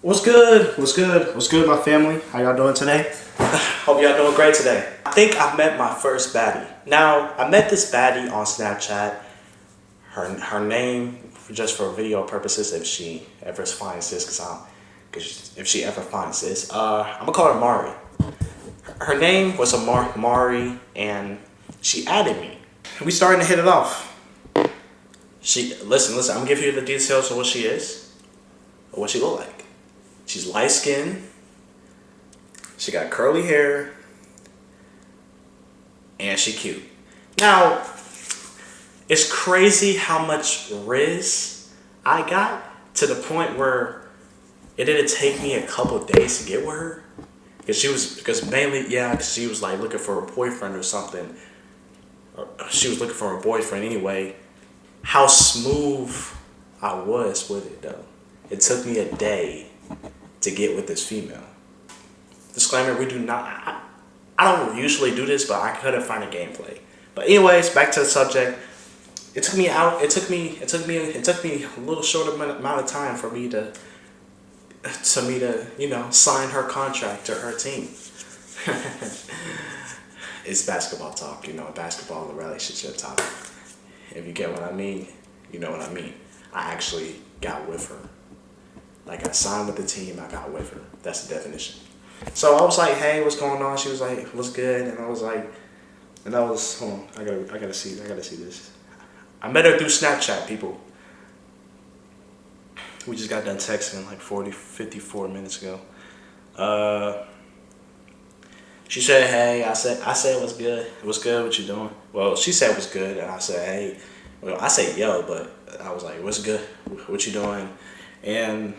What's good? What's good? What's good, my family? How y'all doing today? Hope y'all doing great today. I think I met my first baddie. Now, I met this baddie on Snapchat. Her name, just for video purposes, if she ever finds this, because if she ever finds this, I'm gonna call her Mari. Her name was Mari, and she added me. We starting to hit it off. Listen, I'm gonna give you the details of what she is, or what she look like. She's light skinned. She got curly hair, and she cute. Now, it's crazy how much riz I got to the point where it didn't take me a couple days to get with her, because she was like looking for a boyfriend or something. She was looking for a boyfriend anyway. How smooth I was with it though. It took me a day to get with this female. Disclaimer, we do not, I don't usually do this, but I couldn't find a gameplay. But anyways, back to the subject. It took me a little short amount of time for me to sign her contract to her team. It's basketball talk, basketball and relationship talk. If you get what I mean, you know what I mean. I actually got with her. Like, I signed with the team, I got with her. That's the definition. So I was like, hey, what's going on? She was like, what's good? And I was like, hold on, I gotta see this. I met her through Snapchat, people. We just got done texting like 54 minutes ago. She said, hey, I said, what's good? What's good, what you doing? Well, she said, what's good? And I said, hey, well, I said, yo, but I was like, what's good? What you doing? And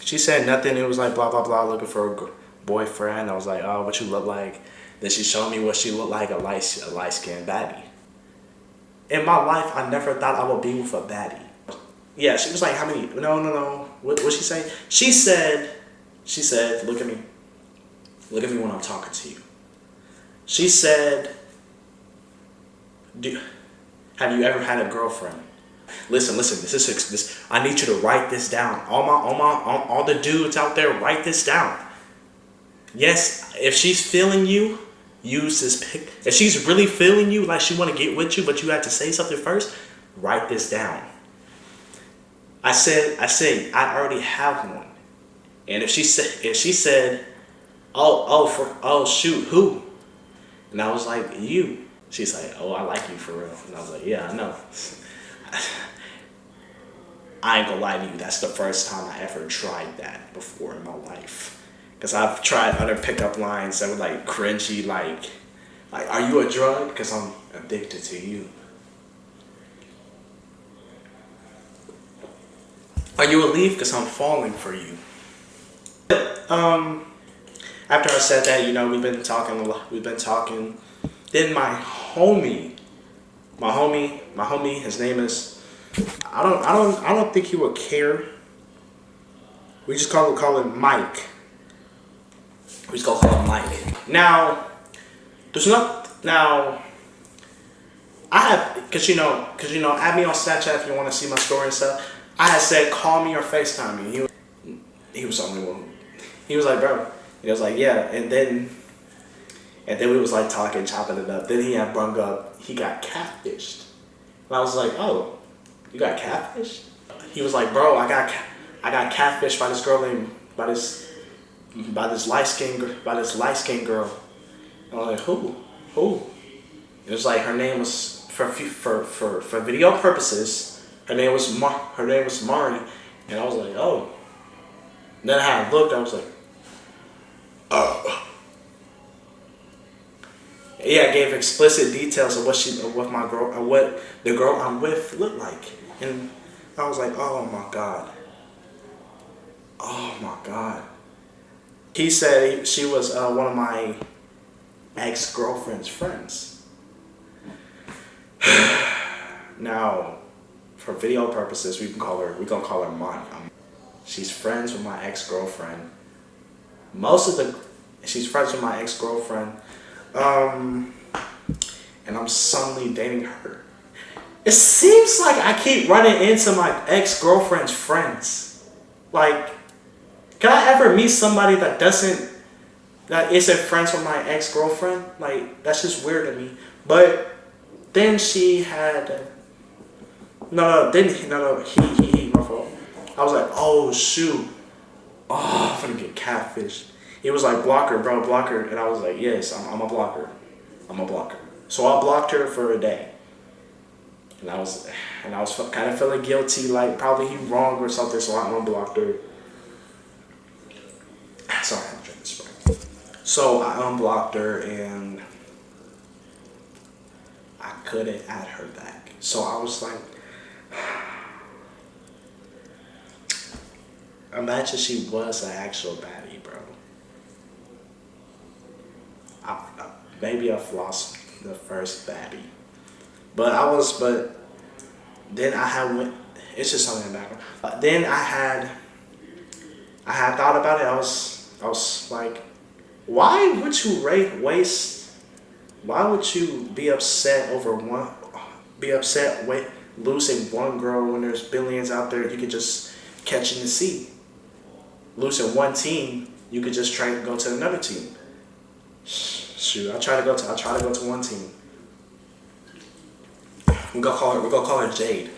she said nothing. It was like, blah, blah, blah, looking for a boyfriend. I was like, oh, what you look like? Then she showed me what she looked like, a light-skinned baddie. In my life, I never thought I would be with a baddie. Yeah, she was like, how many? No. What'd she say? She said, look at me. Look at me when I'm talking to you. She said, have you ever had a girlfriend? Listen, this I need you to write this down. All the dudes out there, write this down. Yes, if she's feeling you, use this pic. If she's really feeling you, like she want to get with you, but you have to say something first, write this down. I said, I already have one. And if she said, oh shoot, who? And I was like, you. She's like, oh, I like you for real. And I was like, yeah, I know. I ain't gonna lie to you, that's the first time I ever tried that before in my life. Because I've tried other pickup lines that were like cringy, like are you a drug? Because I'm addicted to you. Are you a leaf? Because I'm falling for you. After I said that, we've been talking a lot. Then my homie, his name is, I don't think he would care. We just call him Mike. We just call him Mike. Now, I have, cause add me on Snapchat if you want to see my story and stuff. I had said, call me or FaceTime me. He was the only one. He was like, bro. He was like, yeah. And then we was like talking, chopping it up. Then he had brung up, he got catfished. And I was like, oh, you got catfished? He was like, bro, I got catfished by this girl named, by this light skinned girl. And I was like, who? It was like, her name was, for video purposes, her name was Mari. And I was like, oh. And then I looked, I was like, oh. Yeah, I gave explicit details of what the girl I'm with looked like. And I was like, oh my God. Oh my God. He said she was one of my ex-girlfriend's friends. Now, for video purposes, we're gonna call her Monty. She's friends with my ex-girlfriend. She's friends with my ex-girlfriend. And I'm suddenly dating her. It seems like I keep running into my ex-girlfriend's friends. Like, Can I ever meet somebody that isn't friends with my ex-girlfriend? Like, that's just weird to me. But then she had, he, my fault. I was like, oh shoot. Oh, I'm gonna get catfished. He was like, block her, bro, block her. And I was like, yes, I'm a blocker. I'm a blocker. So I blocked her for a day. And I was kind of feeling guilty, like probably he wrong or something, so I unblocked her. Sorry, I'm drinking Sprite. So I unblocked her and I couldn't add her back. So I was like, imagine she was an actual baddie, bro. Maybe I've lost the first baddie. But then I had it's just something in the background. Then I had thought about it. I was like, why would you why would you be upset with losing one girl when there's billions out there you could just catch in the sea? Losing one team, you could just try to go to another team. Shoot, I try to go to one team. We're gonna call her Jade.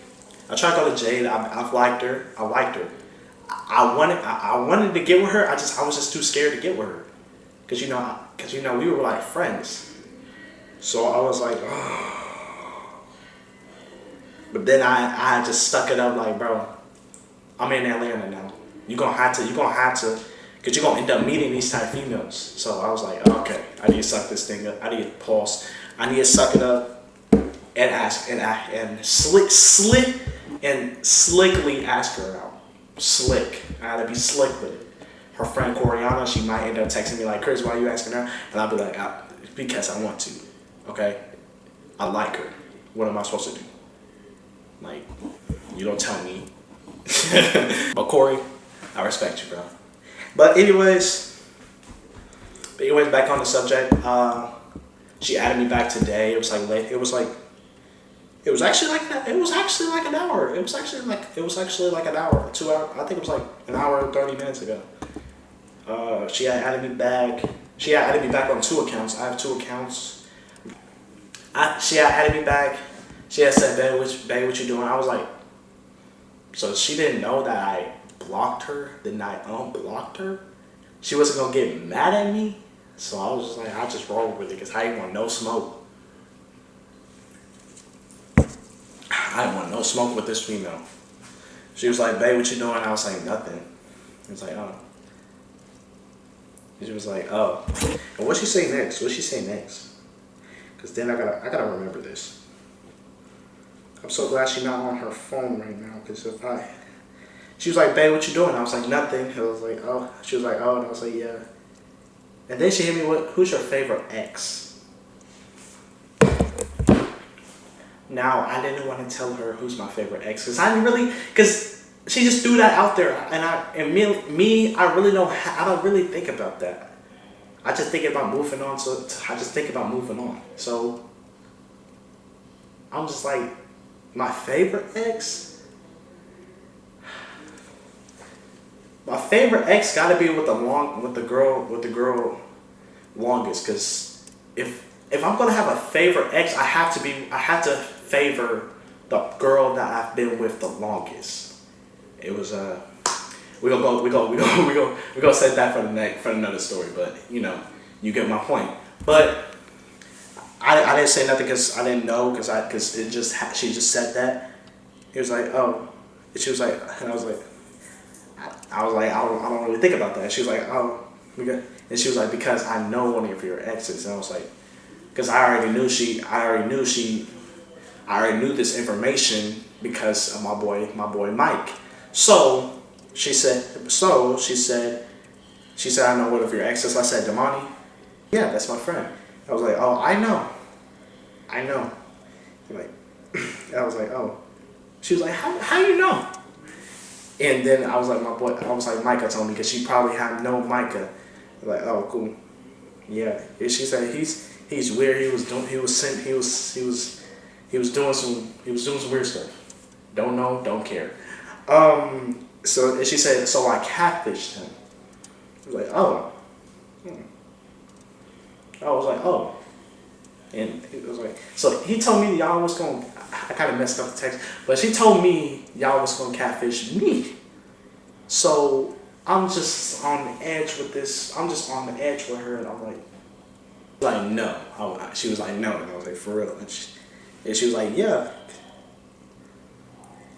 I tried to go to Jade. I've liked her. I liked her. I wanted to get with her. I was just too scared to get with her, cause you know we were like friends. So I was like, oh. But then I just stuck it up like, bro, I'm in Atlanta now. You're gonna have to, cause you're gonna end up meeting these type of females. So I was like, okay, I need to suck this thing up. I need to pause. I need to suck it up. And ask and slickly ask her out. Slick. I had to be slick with it. Her friend Coriana, she might end up texting me like, Chris, why are you asking her? And I'll be like, because I want to. Okay? I like her. What am I supposed to do? Like, you don't tell me. But Corey, I respect you, bro. But anyways, back on the subject. She added me back today. It was like late. It was actually like an hour. It was actually like an hour, 2 hours. I think it was like an hour and 30 minutes ago. She had added me back. She had added me back on 2 accounts. I have 2 accounts. She had added me back. She had said, babe, what you doing? I was like, so she didn't know that I blocked her. Then I unblocked her. She wasn't gonna get mad at me. So I was just like, I just rolled with it because I didn't want no smoke. I didn't want no smoke with this female. She was like, babe, what you doing? I was like, nothing. I was like, oh. And she was like, oh. And what'd she say next? Because then I gotta remember this. I'm so glad she's not on her phone right now. Because she was like, babe, what you doing? I was like, nothing. I was like, oh. She was like, oh. And I was like, yeah. And then she hit me with, who's your favorite ex? Now, I didn't want to tell her who's my favorite ex, because she just threw that out there, and I don't really think about that. I just think about moving on, So, I'm just like, my favorite ex? My favorite ex gotta be with the girl longest, because if I'm gonna have a favorite ex, I have to favor the girl that I've been with the longest. It was we gonna set that for another story, but you get my point. But I didn't say nothing because I didn't know, because she just said that. He was like, oh, and she was like, and I was like, I don't really think about that. And she was like, oh, and she was like, because I know one of your exes. And I was like, because I already knew this information because of my boy Mike. So she said, I know one of your exes. I said, Damani? Yeah, that's my friend. I was like, oh, I know. Like, I was like, oh. She was like, how you know? And then I was like, Micah told me, because she probably had no Micah. Like, oh, cool. Yeah. And she said he's weird. He was doing some weird stuff. Don't know, don't care. So she said, so I catfished him. was like, oh. I was like, oh. And he was like, so he told me y'all was going to, I kind of messed up the text, but she told me y'all was going to catfish me. So I'm just on the edge with this. I'm just on the edge with her, and I'm like no. She was like, no. And I was like, for real? And she was like, yeah.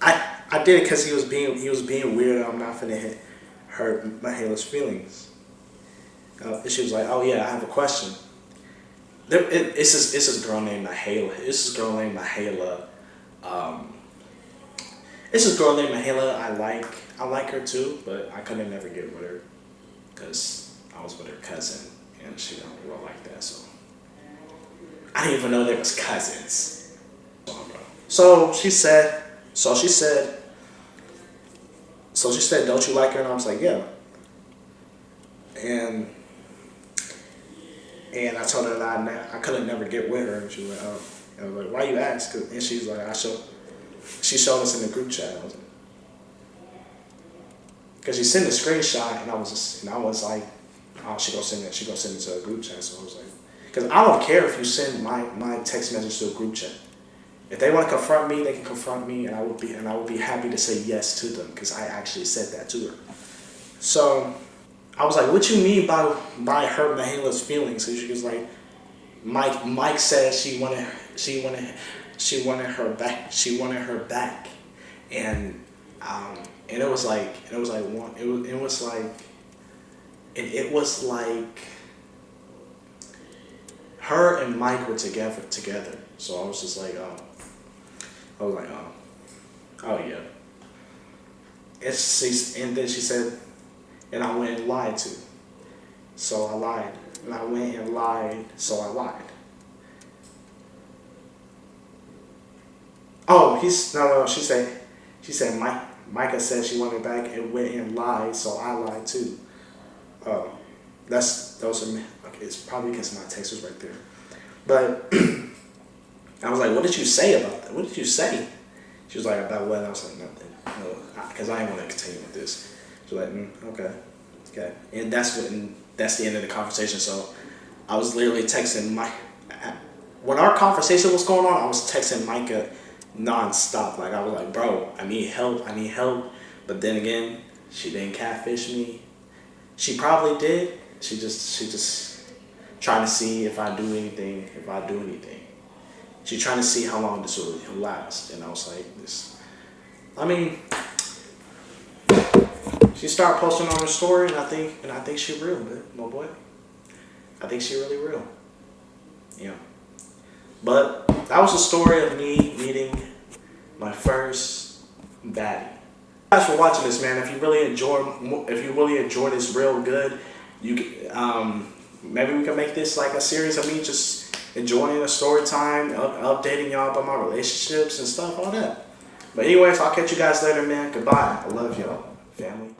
I did it because he was being weird. I'm not finna hurt Mahala's feelings. And she was like, oh yeah, I have a question. It's this girl named Mahala. It's this girl named Mahala. It's this girl named Mahala. I like her too, but I couldn't never get with her because I was with her cousin, and she don't roll like that. So I didn't even know they was cousins. So she said, don't you like her? And I was like, yeah. And I told her that I couldn't never get with her, and she was like, oh. And I was like, why you ask? And she's like, she showed us in the group chat. I was like, because she sent a screenshot, and I was like, oh, she gonna send it to a group chat. So I was like, because I don't care if you send my text message to a group chat. If they want to confront me, they can confront me, and I would be happy to say yes to them because I actually said that to her. So I was like, what you mean by hurt Mahala's feelings? So she was like, Mike said she wanted her back, and it was like her and Mike were together. So I was just like, oh yeah. And then she said, and I went and lied too. So I lied. And I went and lied, so I lied. Oh, she said Micah said she wanted back and went and lied, so I lied too. Oh, those are, okay, it's probably because my text was right there. But I was like, what did you say about that? What did you say? She was like, about what? I was like, nothing. No, because I didn't want to continue with this. She was like, okay. And that's the end of the conversation. So I was literally texting Mike. When our conversation was going on, I was texting Micah nonstop. Like, I was like, bro, I need help. But then again, she didn't catfish me. She probably did. She just trying to see if I do anything. She's trying to see how long this will last. And I was like, she started posting on her story, and I think she real, my boy. I think she really real. Yeah. But that was the story of me meeting my first baddie. Thanks for watching this, man. If you really enjoy this real good, maybe we can make this like a series of me just enjoying the story time, updating y'all about my relationships and stuff, all that. But anyways, I'll catch you guys later, man. Goodbye. I love y'all, family.